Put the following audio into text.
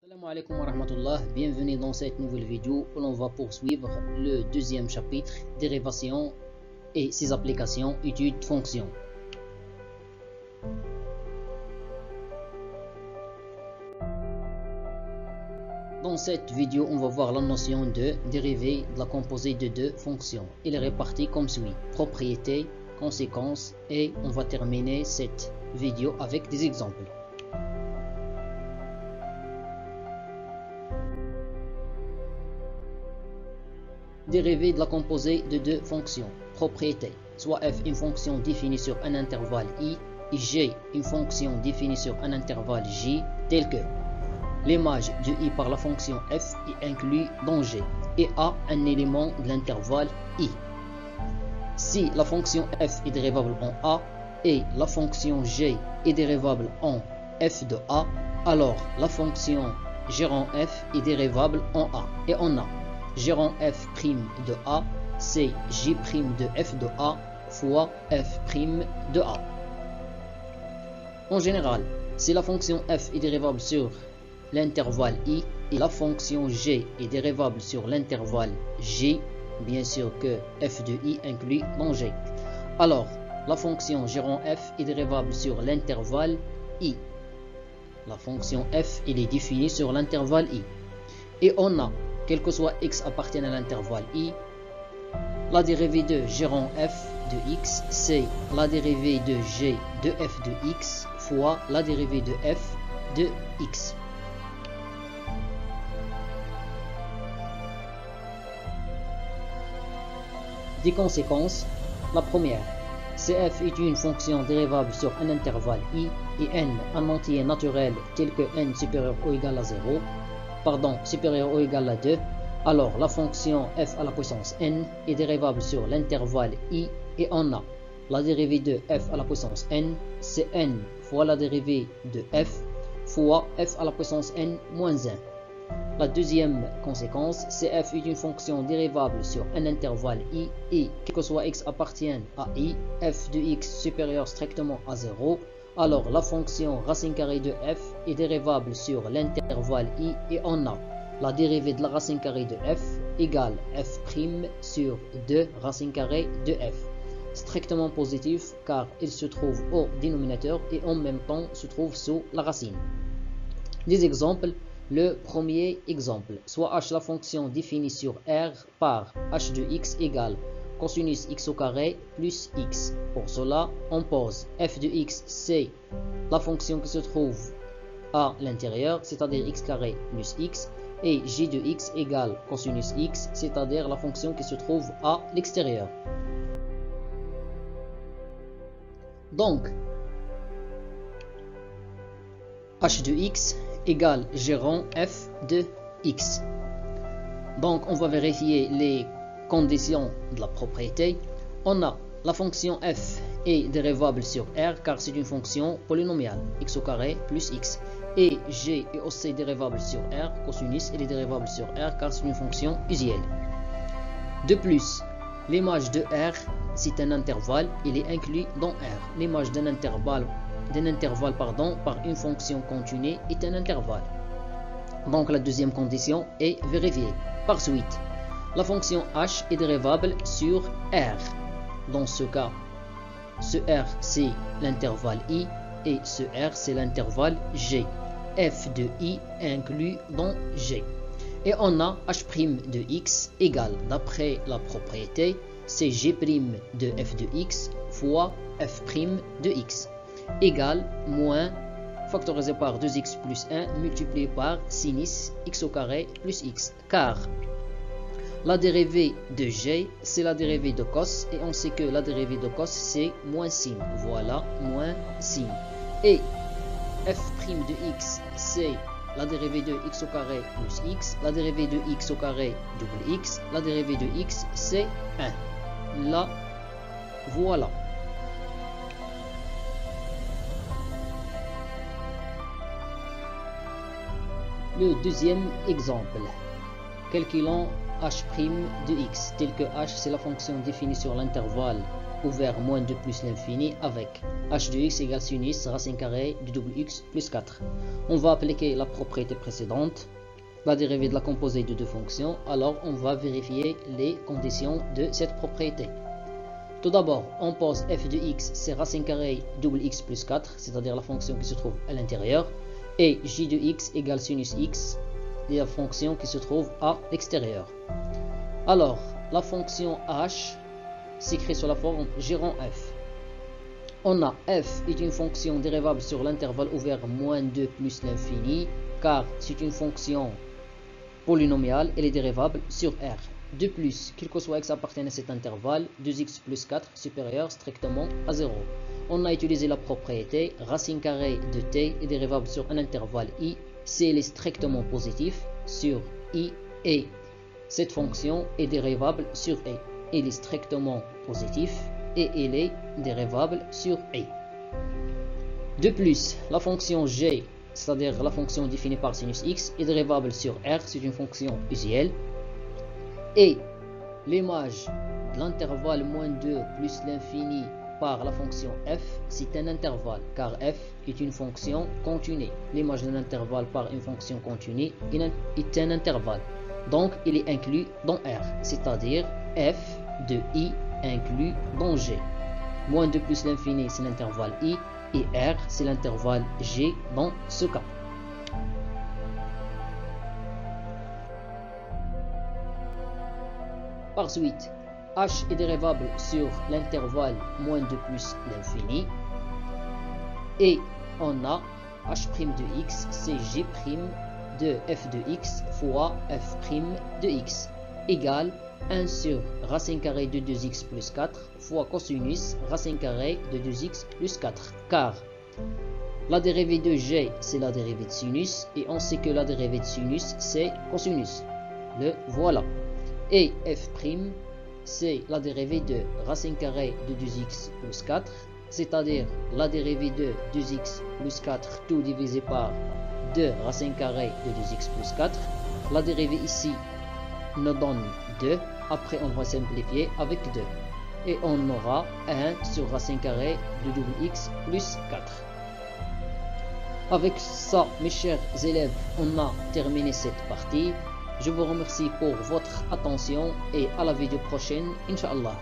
Assalamu alaikum wa rahmatullah, bienvenue dans cette nouvelle vidéo où l'on va poursuivre le deuxième chapitre, dérivation et ses applications, études, fonctions. Dans cette vidéo, on va voir la notion de dérivée de la composée de deux fonctions. Il est réparti comme suit: propriété, conséquences, et on va terminer cette vidéo avec des exemples. Dérivée de la composée de deux fonctions. Propriété, soit f une fonction définie sur un intervalle i et g une fonction définie sur un intervalle j, tel que l'image de i par la fonction f est inclus dans g et a un élément de l'intervalle i. Si la fonction f est dérivable en a et la fonction g est dérivable en f de a, alors la fonction g rond f est dérivable en a, et on a g rond f' de a, c'est j' de f de a fois f' de a. En général, si la fonction f est dérivable sur l'intervalle i et la fonction g est dérivable sur l'intervalle j, bien sûr que f de i inclus dans g, alors la fonction g rond f est dérivable sur l'intervalle i. La fonction f est définie sur l'intervalle i. Et on a, quel que soit x appartienne à l'intervalle i, la dérivée de g rond f de x, c'est la dérivée de g de f de x fois la dérivée de f de x. Des conséquences. La première, si f est une fonction dérivable sur un intervalle i et n un entier naturel tel que n supérieur ou égal à 0, supérieur ou égal à 2, alors la fonction f à la puissance n est dérivable sur l'intervalle i et on a la dérivée de f à la puissance n, c'est n fois la dérivée de f fois f à la puissance n moins 1. La deuxième conséquence, si f est une fonction dérivable sur un intervalle i et quel que soit x appartienne à i, f de x supérieur strictement à 0, alors la fonction racine carrée de f est dérivable sur l'intervalle i et on a la dérivée de la racine carrée de f égale f' sur 2 racine carrée de f. Strictement positif car il se trouve au dénominateur et en même temps se trouve sous la racine. Des exemples. Le premier exemple, soit h la fonction définie sur R par h de x égale cosinus x au carré plus x. Pour cela, on pose f de x, c'est la fonction qui se trouve à l'intérieur, c'est-à-dire x carré plus x, et j de x égale cosinus x, c'est-à-dire la fonction qui se trouve à l'extérieur. Donc, h de x égale g rond f de x. Donc on va vérifier les conditions de la propriété. On a la fonction f est dérivable sur R car c'est une fonction polynomiale, x au carré plus x. Et g est aussi dérivable sur R, cosinus il est dérivable sur R car c'est une fonction usuelle. De plus, l'image de R c'est un intervalle, il est inclus dans R. L'image d'un intervalle par une fonction continue est un intervalle. Donc la deuxième condition est vérifiée. Par suite, la fonction h est dérivable sur R. Dans ce cas, ce R c'est l'intervalle i et ce R c'est l'intervalle g. F de i inclus dans g. Et on a h' de x égale, d'après la propriété, c'est g' de f de x fois f' de x. Égale moins factorisé par 2x plus 1 multiplié par sinus x au carré plus x, car la dérivée de g c'est la dérivée de cos et on sait que la dérivée de cos c'est moins sin, voilà, moins sin, et f' de x c'est la dérivée de x au carré plus x, la dérivée de x au carré double x, la dérivée de x c'est 1, là voilà. Le deuxième exemple, calculons h' de x, tel que h c'est la fonction définie sur l'intervalle ouvert moins 2 plus l'infini avec h de x égale sinus racine carrée du double x plus 4. On va appliquer la propriété précédente, la dérivée de la composée de deux fonctions, alors on va vérifier les conditions de cette propriété. Tout d'abord, on pose f de x, c'est racine carrée double x plus 4, c'est-à-dire la fonction qui se trouve à l'intérieur, et j de x égale sinus x, la fonction qui se trouve à l'extérieur. Alors, la fonction h s'écrit sous la forme g rond f. On a f est une fonction dérivable sur l'intervalle ouvert moins 2 plus l'infini, car c'est une fonction polynomiale, elle est dérivable sur R. De plus, quel que soit x appartienne à cet intervalle, 2x plus 4 supérieur strictement à 0. On a utilisé la propriété racine carrée de t est dérivable sur un intervalle i si elle est strictement positif sur i, et cette fonction est dérivable sur e. Elle est strictement positif et elle est dérivable sur e. De plus, la fonction g, c'est-à-dire la fonction définie par sinus x, est dérivable sur R, c'est une fonction usuelle. Et l'image de l'intervalle moins 2 plus l'infini par la fonction f, c'est un intervalle, car f est une fonction continue. L'image d'un intervalle par une fonction continue est un intervalle. Donc, il est inclus dans R, c'est-à-dire f de i inclus dans g. Moins 2 plus l'infini, c'est l'intervalle i, et R, c'est l'intervalle g dans ce cas. Par suite, h est dérivable sur l'intervalle moins 2 plus l'infini, et on a h' de x, c'est g' de f de x fois f' de x, égale 1 sur racine carrée de 2x plus 4 fois cosinus racine carrée de 2x plus 4, car la dérivée de g c'est la dérivée de sinus, et on sait que la dérivée de sinus c'est cosinus, le voilà, et f' c'est la dérivée de racine carrée de 2x plus 4, c'est-à-dire la dérivée de 2x plus 4 tout divisé par 2 racine carrée de 2x plus 4. La dérivée ici nous donne 2, après on va simplifier avec 2, et on aura 1 sur racine carrée de double x plus 4. Avec ça, mes chers élèves, on a terminé cette partie. Je vous remercie pour votre attention et à la vidéo prochaine, Inch'Allah.